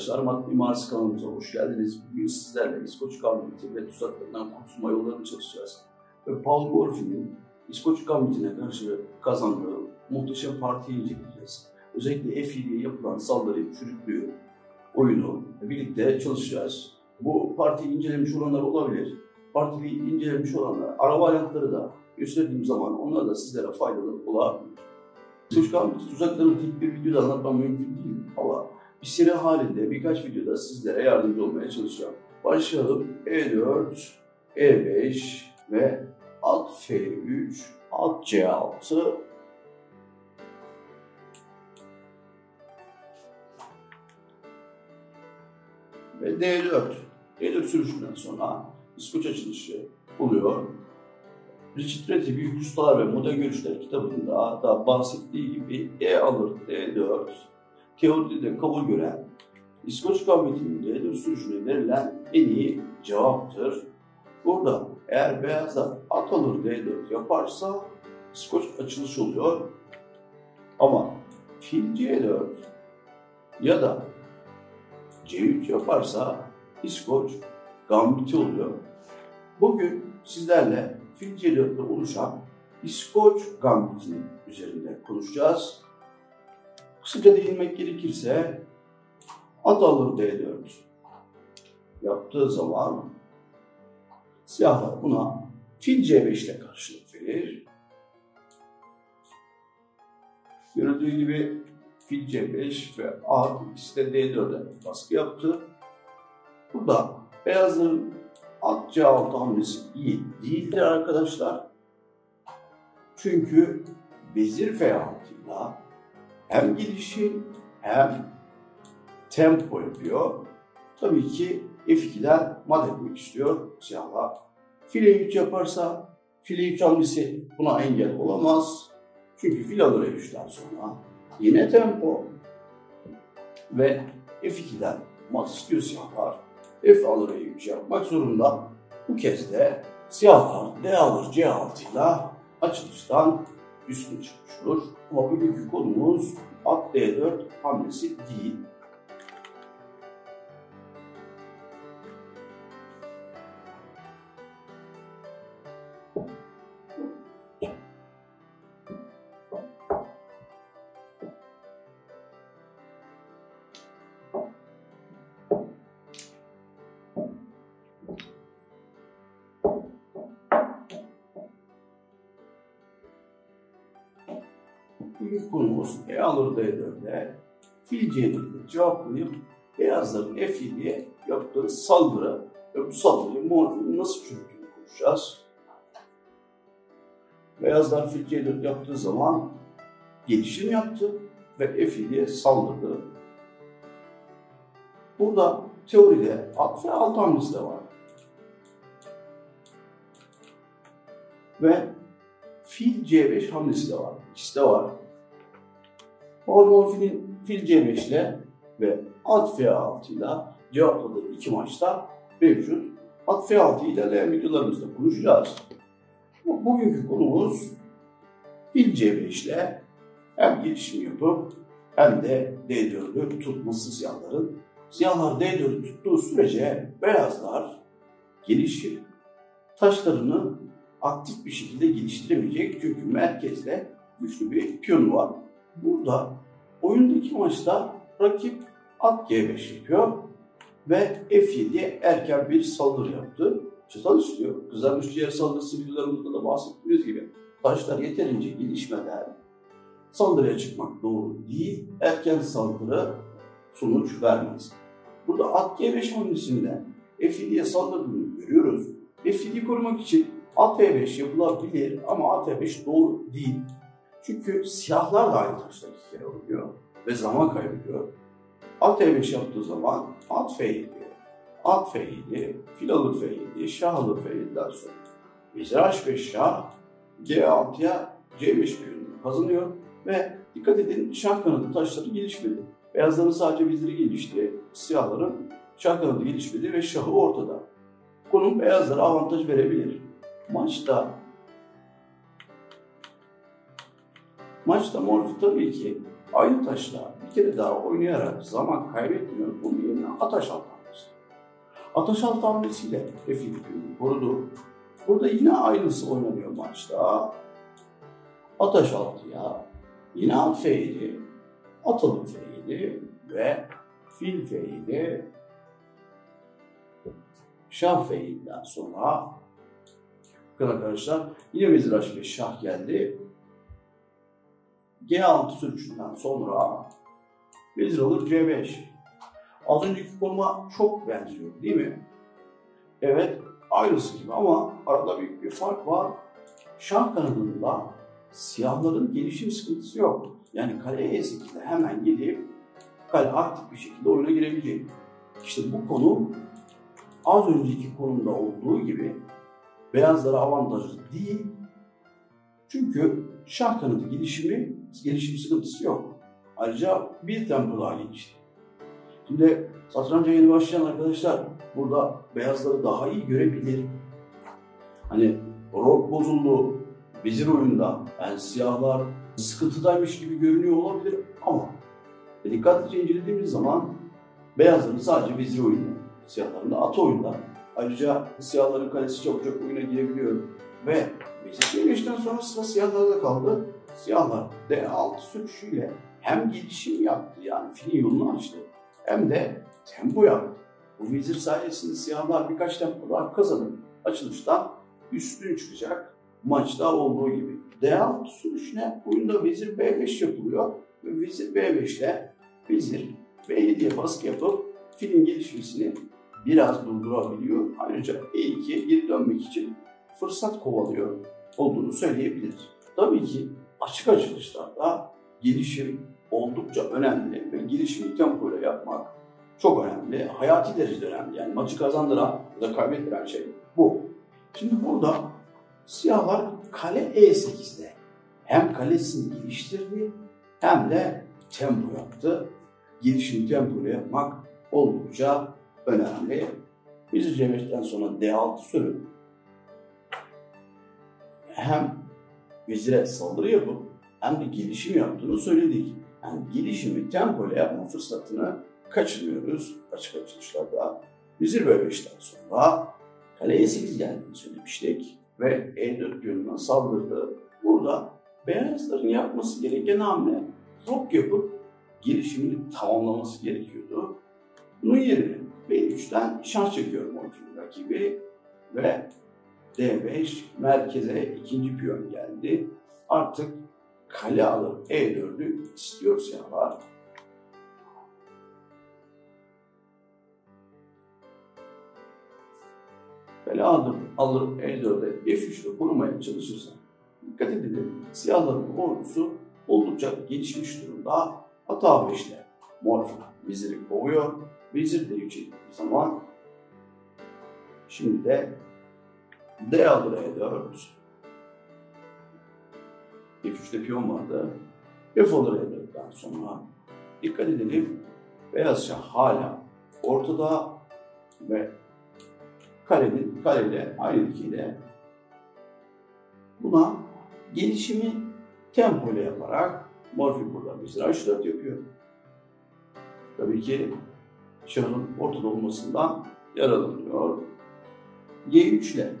arkadaşlar, Mat Mimarisi kanalımıza hoş geldiniz. Bugün sizlerle İskoç Gambiti ve tuzaklarından kurtulma yollarını çalışacağız. Ve Paul Morphy'nin İskoç Gambiti'ne karşı kazandığı muhteşem partiyi inceleyeceğiz. Özellikle F7'ye yapılan saldırıyı sürüklüyor oyunu birlikte çalışacağız. Bu partiyi incelemiş olanlar olabilir. Partiyi incelemiş olanlar, ara varyantları da gösterdiğim zaman onlar da sizlere faydalı olabilir. İskoç Gambiti tuzaklarını tek bir videoda anlatmam mümkün değil ama bir seri halinde birkaç videoda sizlere yardımcı olmaya çalışacağım. Başlayalım. E4, E5 ve at F3, at C6, ve D4. D4 sürüşünden sonra İskoç açılışı oluyor. Richard Reti Büyük Ustalar ve Modern Görüşler kitabında da bahsettiği gibi E alır D4, teoride de kabul gören İskoç Gambiti'nin D4 sürüşüne verilen en iyi cevaptır. Burada eğer beyazlar at alır D4 yaparsa İskoç açılış oluyor. Ama fil C4 ya da C3 yaparsa İskoç Gambiti oluyor. Bugün sizlerle fil C4'te oluşan İskoç Gambiti'nin üzerinde konuşacağız. Kısaca değinmek gerekirse at alır D4 yaptığı zaman siyahlar buna fil C5 ile karşılık verir. Görüldüğü gibi fil C5 ve at ikisi de D4'e baskı yaptı. Burada beyazların at C6 hamlesi iyi değildir arkadaşlar. Çünkü vezir F6 ile hem gelişim hem tempo yapıyor. Tabii ki F2'den mat etmek istiyor siyahlar. Fil E3 yaparsa fil E3 hamlesi buna engel olamaz. Çünkü fil alır E3'ten sonra yine tempo ve F2'den mat istiyor siyahlar. F alır E3 yapmak zorunda. Bu kez de siyahlar D alır C6 ile açılıştan üstün çıkmış olur. Ama bugünkü konumuz at D4 hamlesi değil. İlk konumuz E alır D4'e fil C4'e cevaplayıp beyazların F7'ye yaptığı saldırı ve bu saldırıyı Morphy'nin nasıl çözdüğünü konuşacağız. Beyazlar fil C4 yaptığı zaman gelişim yaptı ve F7'ye saldırdı. Burada teoride at F6 hamlesi de var. Ve fil C5 hamlesi de var. İkisi de var. Morphy'nin fil C5 ile ve at F6 ile cevapladığı iki maçta mevcut. At F6'yı ilerleyen videolarımızda konuşacağız. Bugünkü konumuz fil C5 ile hem gelişim yapıp hem de D4'ü tutması siyahların. Siyahlar D4'ü tuttuğu sürece beyazlar gelişip taşlarını aktif bir şekilde geliştiremeyecek. Çünkü merkezde güçlü bir piyonu var. Burada oyundaki maçta rakip at G5 yapıyor ve F7'ye erken bir saldırı yaptı. Çatal istiyor. Kızarmış ciğer saldırısı videolarımızda da bahsettiğimiz gibi taşlar yeterince gelişmeden saldırıya çıkmak doğru değil. Erken saldırı sonuç vermez. Burada at G5 hamlesinde F7'ye saldırdığını görüyoruz. F7'yi korumak için at E5 yapılabilir ama at E5 doğru değil. Çünkü siyahlar da aynı taşları iki kere oynuyor ve zaman kaybediyor. At E5 yaptığı zaman at F7, at F7, fil alır F7, şah alır F7'den sonra vezir H5 şah, G6'ya C5 piyonunu kazanıyor ve dikkat edin şah kanadı taşları gelişmedi. Beyazların sadece veziri gelişti, siyahların şah kanadı gelişmedi ve şahı ortada. Konum beyazlara avantaj verebilir. Maçta Morphy tabii ki aynı taşla kere daha oynayarak zaman kaybetmiyor. Bunun yerine ataş alt hamlesi. Ataş alt hamlesiyle F2 piyonu korudu. Burada yine aynısı oynanıyor maçta. Ataş 6'ya yine at F7, atalım F7 ve fil F7, şah F7'den sonra bakın arkadaşlar yine vezir H5 şah geldi. G6 sürüşünden sonra vezir alır C5. Az önceki konuma çok benziyor değil mi? Evet, aynısı gibi ama arada büyük bir fark var. Şah kanadında siyahların gelişim sıkıntısı yok. Yani kale E8'de hemen gidip kale aktif bir şekilde oyuna girebilecek. İşte bu konum az önceki konumda olduğu gibi beyazlara avantajlı değil. Çünkü şah kanadı gelişim sıkıntısı yok. Ayrıca bir tempo daha gelişti. Şimdi satranca yeni başlayan arkadaşlar burada beyazları daha iyi görebilir. Hani rok bozuldu, vezir oyunda yani siyahlar sıkıntıdaymış gibi görünüyor olabilir ama dikkatlice incelediğimiz zaman beyazların sadece vezir oyunda, siyahların da at oyunda. Ayrıca siyahların kalesi çabucak oyuna girebiliyor ve vezir C5'ten sonra sıra siyahlarda kaldı. Siyahlar D6 sürüşüyle hem gelişim yaptı yani filin yolunu açtı hem de tempo yaptı. Bu vezir sayesinde siyahlar birkaç tempo daha kazanıp açılıştan üstün çıkacak maçta olduğu gibi. D6 sürüşüne oyunda vezir B5 yapılıyor ve vezir B5 ile vezir B7'ye baskı yapıp filin gelişmesini biraz durdurabiliyor. Ayrıca E2'ye geri dönmek için fırsat kovalıyor olduğunu söyleyebiliriz. Tabii ki açık açılışlarda gelişim oldukça önemli ve gelişimi tempoyla yapmak çok önemli. Hayati derecede önemli. Yani maçı kazandıran ya da kaybettiren şey bu. Şimdi burada siyahlar kale E8'de hem kalesini geliştirdi hem de tempo yaptı. Gelişimi tempoyla yapmak oldukça önemli. Vezir C5'ten sonra D6 sürü hem vezire saldırı yapıp hem de gelişim yaptığını söyledik. Yani gelişimi tempoyla yapma fırsatını kaçırmıyoruz açık açılışlarda. Vezir B5'ten sonra kale E8 geldiğini söylemiştik ve E4 piyonuna saldırdı. Burada beyazların yapması gereken hamle rok yapıp gelişimini tamamlaması gerekiyordu. Bunun yerine B3'ten şah çekiyor Morfin rakibi ve D5 merkeze ikinci piyon geldi. Artık kale alıp E4'ü istiyor siyahlar. Kale alıp E4'e F3'le korumaya çalışırsa dikkat edelim siyahların ordusu oldukça gelişmiş durumda. At A5'le Morfin veziri kovuyor. Vezir D3'e gittiği zaman şimdi de D alır E4. F3'te piyon vardı. F alır E4'ten sonra dikkat edelim beyaz şah hala ortada ve kaleyle aynı ikiyle buna gelişimi tempoyla yaparak Morfin burada vezir H4 yapıyor. Tabii ki şahın ortada olmasından yararlanıyor. G3 ile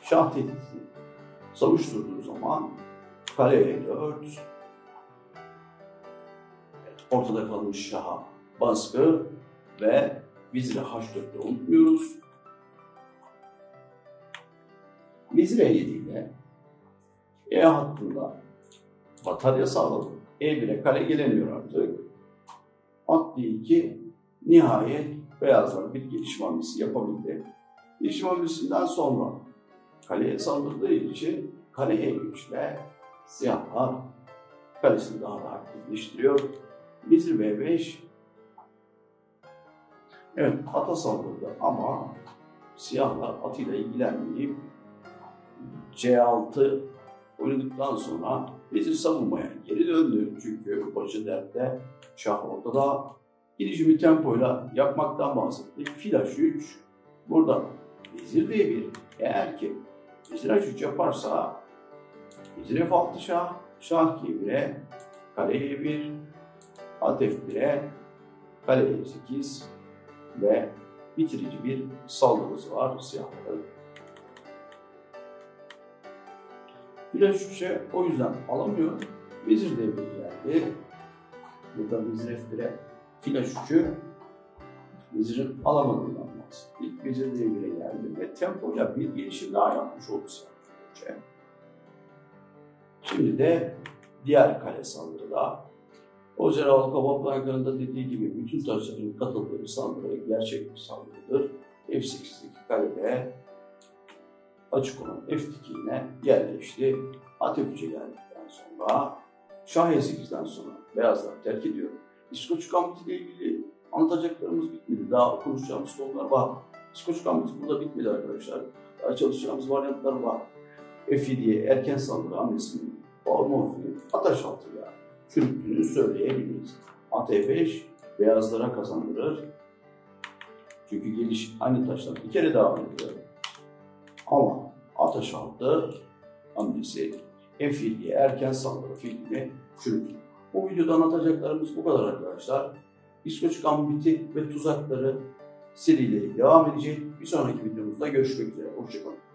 şah tehditini savuşturduğu zaman kale E4 ortada kalmış şaha baskı ve vezir H4'te unutmuyoruz. Vezir E7 ile E hattında batarya sağladı. E1'e kale gelemiyor artık. At D2 nihayet beyazlar bir gelişim hamlesi yapabildi. Gelişim hamlesinden sonra kaleye saldırdığı için kale E3 ile siyahlar kalesini daha da aktifleştiriyor. Vezir B5 evet ata saldırdı ama siyahlar atıyla ilgilenmeyip C6 oynadıktan sonra vezir savunmaya geri döndü. Çünkü başı dertte şah ortada. Gelişimi tempoyla yapmaktan bahsettik. Fil H3 burada vezir D1 eğer ki vezir H3 yaparsa vezir F6 şah G1'e kale E1 at F1'e kale F8 ve bitirici bir saldırısı var siyahların. Fil H3'e o yüzden alamıyor. Vezir devreye geldi. Burada vezir F1'e fil H3'ü vezirin alamadığından bahsettik. Vezir devreye geldi ve tempoyla bir gelişim daha yapmış oldu siyahlar. Şimdi de diğer kale saldırıda Ozer Alkabablar'ın dediği gibi bütün taşların katıldığı bir saldırı gerçek bir saldırıdır. F8'deki kalede açık olan F2'ne yerleşti. At F3'e geldikten sonra Şah E8'den sonra beyazlar terk ediyor. İskoç Gambit ile ilgili anlatacaklarımız bitmedi. Daha konuşacağımız konular var. İskoç Gambit burada bitmedi arkadaşlar. Daha çalışacağımız varyantlar var. F7'ye erken saldırı hamlesinin morfinin ataş altıyla çürüttüğünü söyleyebiliriz. At E5 beyazlara kazandırır. Çünkü geliş aynı taştan bir kere devam ediyor. Ama ataş altı hamlesi F7'ye erken saldırı fiilini çürütür. Bu videoda anlatacaklarımız bu kadar arkadaşlar. İskoç Gambit'i ve tuzakları serileri devam edecek. Bir sonraki videomuzda görüşmek üzere. Hoşçakalın.